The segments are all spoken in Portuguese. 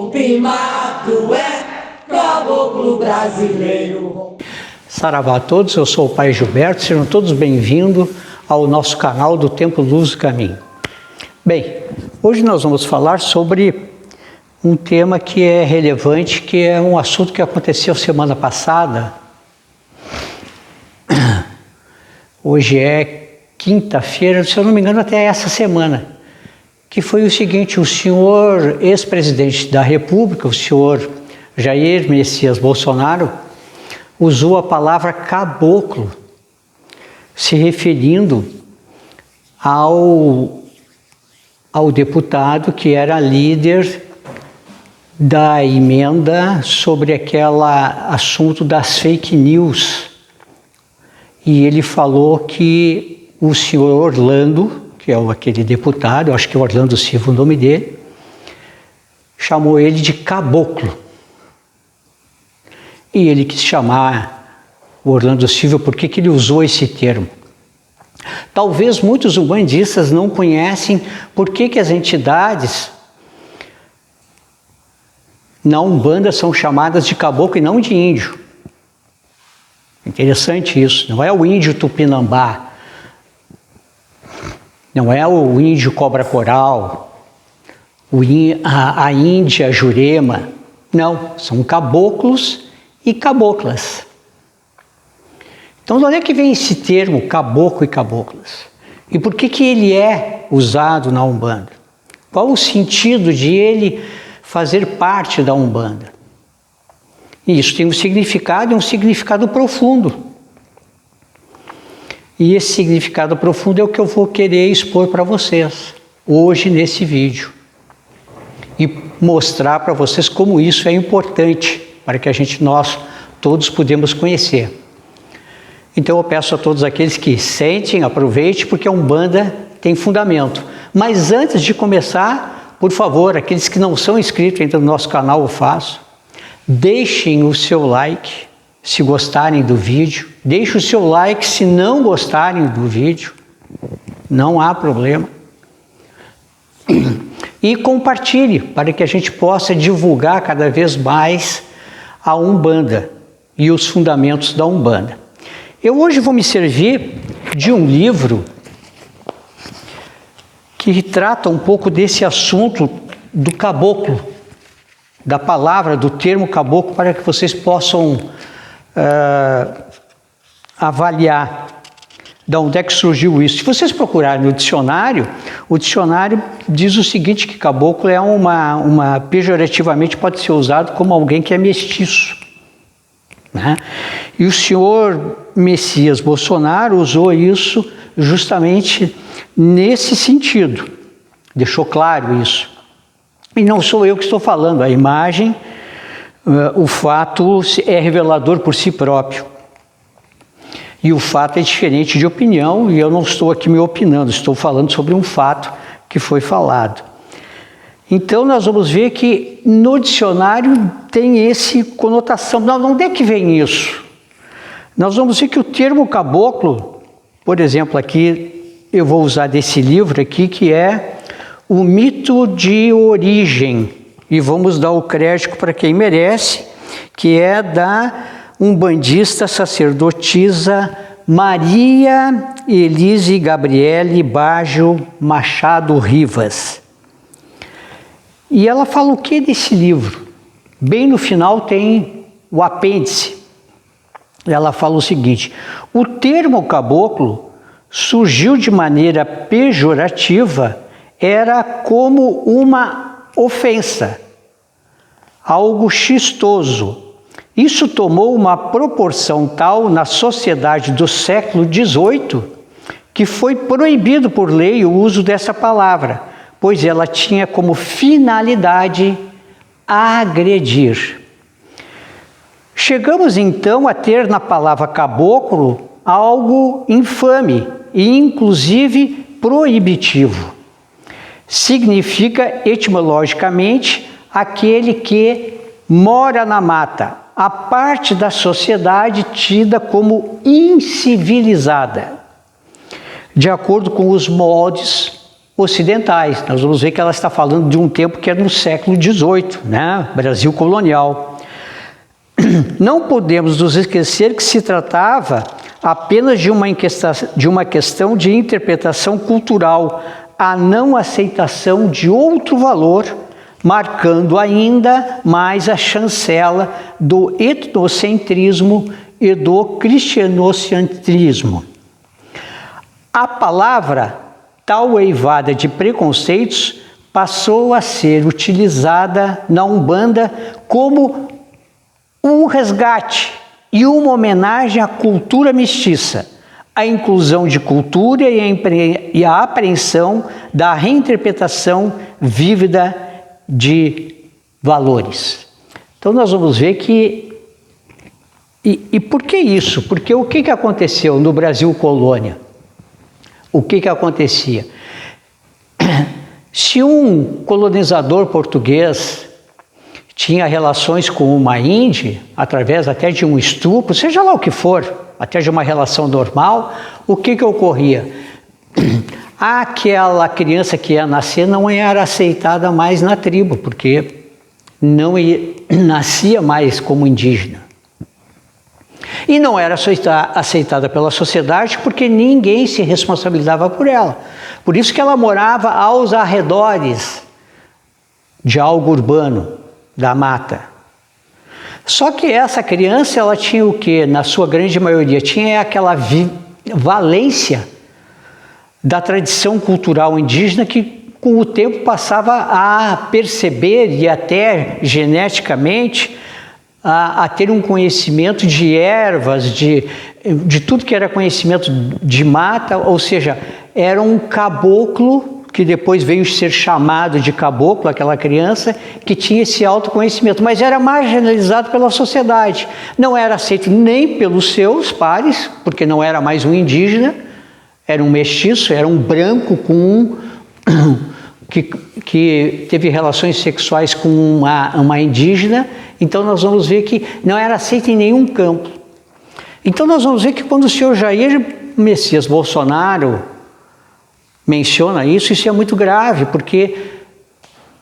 Tupimado é caboclo brasileiro. Saravá a todos, eu sou o Pai Gilberto, sejam todos bem-vindos ao nosso canal do Templo Luz do Caminho. Bem, hoje nós vamos falar sobre um tema que é relevante, que é um assunto que aconteceu semana passada. Hoje é quinta-feira, se eu não me engano, até essa semana, que foi o seguinte: o senhor ex-presidente da República, o senhor Jair Messias Bolsonaro, usou a palavra caboclo, se referindo ao deputado que era líder da emenda sobre aquele assunto das fake news. E ele falou que o senhor Orlando, que é aquele deputado, eu acho que é Orlando Silva o nome dele, chamou ele de caboclo. E ele quis chamar o Orlando Silva, por que ele usou esse termo? Talvez muitos umbandistas não conhecem por que as entidades na Umbanda são chamadas de caboclo e não de índio. Interessante isso, não é o índio tupinambá, não é o índio cobra coral, a índia jurema, não, são caboclos e caboclas. Então, de onde é que vem esse termo caboclo e caboclas? E por que ele é usado na Umbanda? Qual o sentido de ele fazer parte da Umbanda? E isso tem um significado profundo. E esse significado profundo é o que eu vou querer expor para vocês hoje nesse vídeo. E mostrar para vocês como isso é importante para que nós todos podemos conhecer. Então eu peço a todos aqueles que sentem, aproveite, porque a Umbanda tem fundamento. Mas antes de começar, por favor, aqueles que não são inscritos ainda no nosso canal, eu faço. Deixem o seu like se gostarem do vídeo. Deixem o seu like se não gostarem do vídeo. Não há problema. E compartilhe para que a gente possa divulgar cada vez mais a Umbanda e os fundamentos da Umbanda. Eu hoje vou me servir de um livro que trata um pouco desse assunto do caboclo, da palavra, do termo caboclo, para que vocês possam avaliar de onde é que surgiu isso. Se vocês procurarem no dicionário, o dicionário diz o seguinte, que caboclo é pejorativamente pode ser usado como alguém que é mestiço, né? E o senhor Messias Bolsonaro usou isso justamente nesse sentido, deixou claro isso. E não sou eu que estou falando, a imagem, o fato é revelador por si próprio. E o fato é diferente de opinião, e eu não estou aqui me opinando, estou falando sobre um fato que foi falado. Então nós vamos ver que no dicionário tem essa conotação. De onde é que vem isso? Nós vamos ver que o termo caboclo, por exemplo, aqui eu vou usar desse livro aqui, que é O Mito de Origem, e vamos dar o crédito para quem merece, que é da umbandista sacerdotisa Maria Elise Gabriele Baggio Machado Rivas. E ela fala o que desse livro? Bem no final tem o apêndice. Ela fala o seguinte: o termo caboclo surgiu de maneira pejorativa, era como uma ofensa, algo chistoso. Isso tomou uma proporção tal na sociedade do século XVIII que foi proibido por lei o uso dessa palavra, pois ela tinha como finalidade agredir. Chegamos então a ter na palavra caboclo algo infame e inclusive proibitivo. Significa etimologicamente aquele que mora na mata, a parte da sociedade tida como incivilizada, de acordo com os moldes ocidentais. Nós vamos ver que ela está falando de um tempo que era no século XVIII, né? Brasil colonial. Não podemos nos esquecer que se tratava apenas de uma questão de interpretação cultural, a não aceitação de outro valor, marcando ainda mais a chancela do etnocentrismo e do cristianocentrismo. A palavra tal eivada de preconceitos passou a ser utilizada na Umbanda como um resgate e uma homenagem à cultura mestiça, a inclusão de cultura e a apreensão da reinterpretação vívida de valores. Então nós vamos ver que... E por que isso? Porque o que aconteceu no Brasil colônia? O que acontecia? Se um colonizador português tinha relações com uma índia, através até de um estupro, seja lá o que for, até de uma relação normal, o que ocorria? Aquela criança que ia nascer não era aceitada mais na tribo, porque não nascia mais como indígena. E não era aceitada pela sociedade porque ninguém se responsabilizava por ela. Por isso que ela morava aos arredores de algo urbano, da mata. Só que essa criança, ela tinha o quê? Na sua grande maioria, tinha aquela valência da tradição cultural indígena que com o tempo passava a perceber e até geneticamente a ter um conhecimento de ervas, de tudo que era conhecimento de mata, ou seja, era um caboclo que depois veio ser chamado de caboclo, aquela criança que tinha esse autoconhecimento, mas era marginalizado pela sociedade. Não era aceito nem pelos seus pares, porque não era mais um indígena, era um mestiço, era um branco com que teve relações sexuais com uma indígena. Então nós vamos ver que não era aceito em nenhum campo. Então nós vamos ver que quando o senhor Jair Messias Bolsonaro menciona isso é muito grave, porque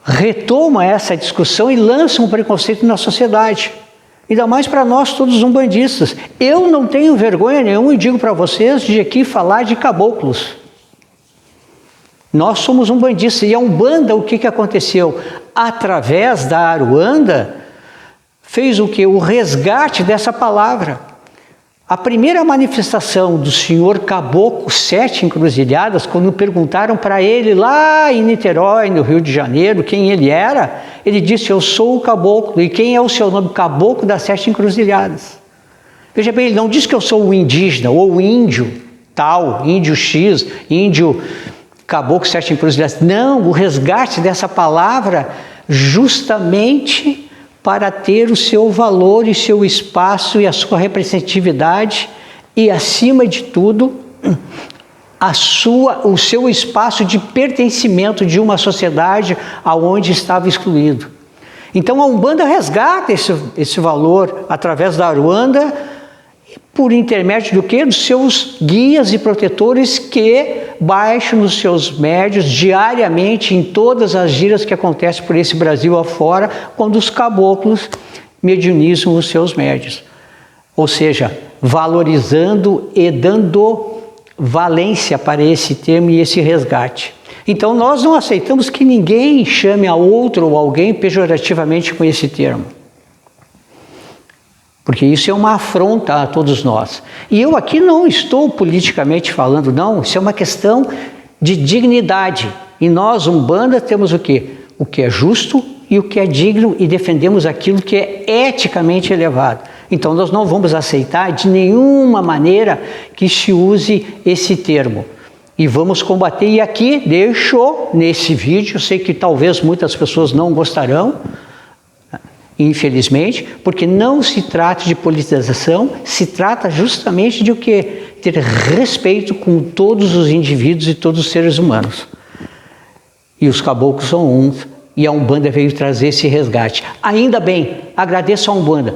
retoma essa discussão e lança um preconceito na sociedade. Ainda mais para nós, todos umbandistas. Eu não tenho vergonha nenhuma e digo para vocês de aqui falar de caboclos. Nós somos umbandistas. E a Umbanda, o que aconteceu? Através da Aruanda, fez o quê? O resgate dessa palavra. A primeira manifestação do senhor Caboclo Sete Encruzilhadas, quando perguntaram para ele lá em Niterói, no Rio de Janeiro, quem ele era, ele disse: eu sou o caboclo. E quem é o seu nome? Caboclo das Sete Encruzilhadas. Veja bem, ele não diz que eu sou o indígena ou o índio tal, índio X, índio Caboclo Sete Encruzilhadas. Não, o resgate dessa palavra justamente para ter o seu valor e seu espaço e a sua representatividade e, acima de tudo, o seu espaço de pertencimento de uma sociedade aonde estava excluído. Então a Umbanda resgata esse valor através da Aruanda, por intermédio do quê? Dos seus guias e protetores que baixam nos seus médios diariamente em todas as giras que acontecem por esse Brasil afora, quando os caboclos mediunizam os seus médios. Ou seja, valorizando e dando valência para esse termo e esse resgate. Então nós não aceitamos que ninguém chame a outro ou alguém pejorativamente com esse termo. Porque isso é uma afronta a todos nós. E eu aqui não estou politicamente falando, não. Isso é uma questão de dignidade. E nós, Umbanda, temos o quê? O que é justo e o que é digno, e defendemos aquilo que é eticamente elevado. Então nós não vamos aceitar de nenhuma maneira que se use esse termo. E vamos combater. E aqui deixo nesse vídeo, eu sei que talvez muitas pessoas não gostarão, infelizmente, porque não se trata de politização, se trata justamente de o quê? Ter respeito com todos os indivíduos e todos os seres humanos. E os caboclos são um E a Umbanda veio trazer esse resgate. Ainda bem, agradeço a Umbanda,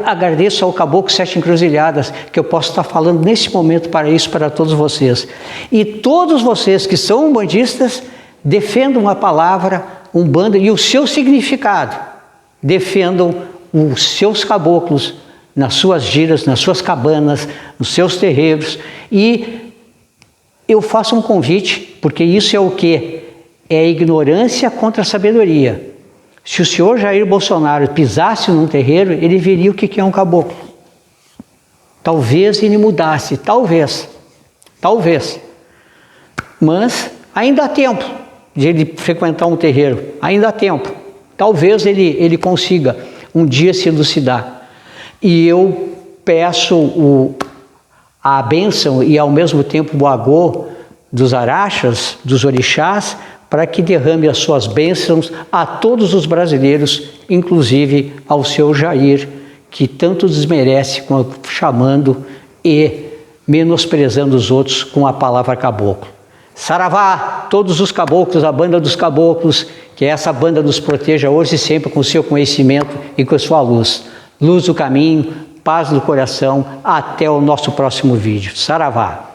agradeço ao Caboclo Sete Encruzilhadas, que eu posso estar falando nesse momento para isso, para todos vocês. E todos vocês que são umbandistas, defendam a palavra Umbanda e o seu significado. Defendam os seus caboclos nas suas giras, nas suas cabanas, nos seus terreiros. E eu faço um convite, porque isso é o quê? É a ignorância contra a sabedoria. Se o senhor Jair Bolsonaro pisasse num terreiro, ele veria o que é um caboclo. Talvez ele mudasse, talvez. Mas ainda há tempo de ele frequentar um terreiro, ainda há tempo. Talvez ele consiga um dia se elucidar. E eu peço a bênção e ao mesmo tempo o agô dos araxas, dos orixás, para que derrame as suas bênçãos a todos os brasileiros, inclusive ao seu Jair, que tanto desmerece chamando e menosprezando os outros com a palavra caboclo. Saravá, todos os caboclos, a banda dos caboclos, que essa banda nos proteja hoje e sempre com o seu conhecimento e com a sua luz. Luz do caminho, paz do coração, até o nosso próximo vídeo. Saravá!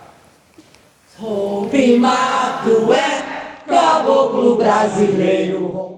Rompimado é caboclo brasileiro.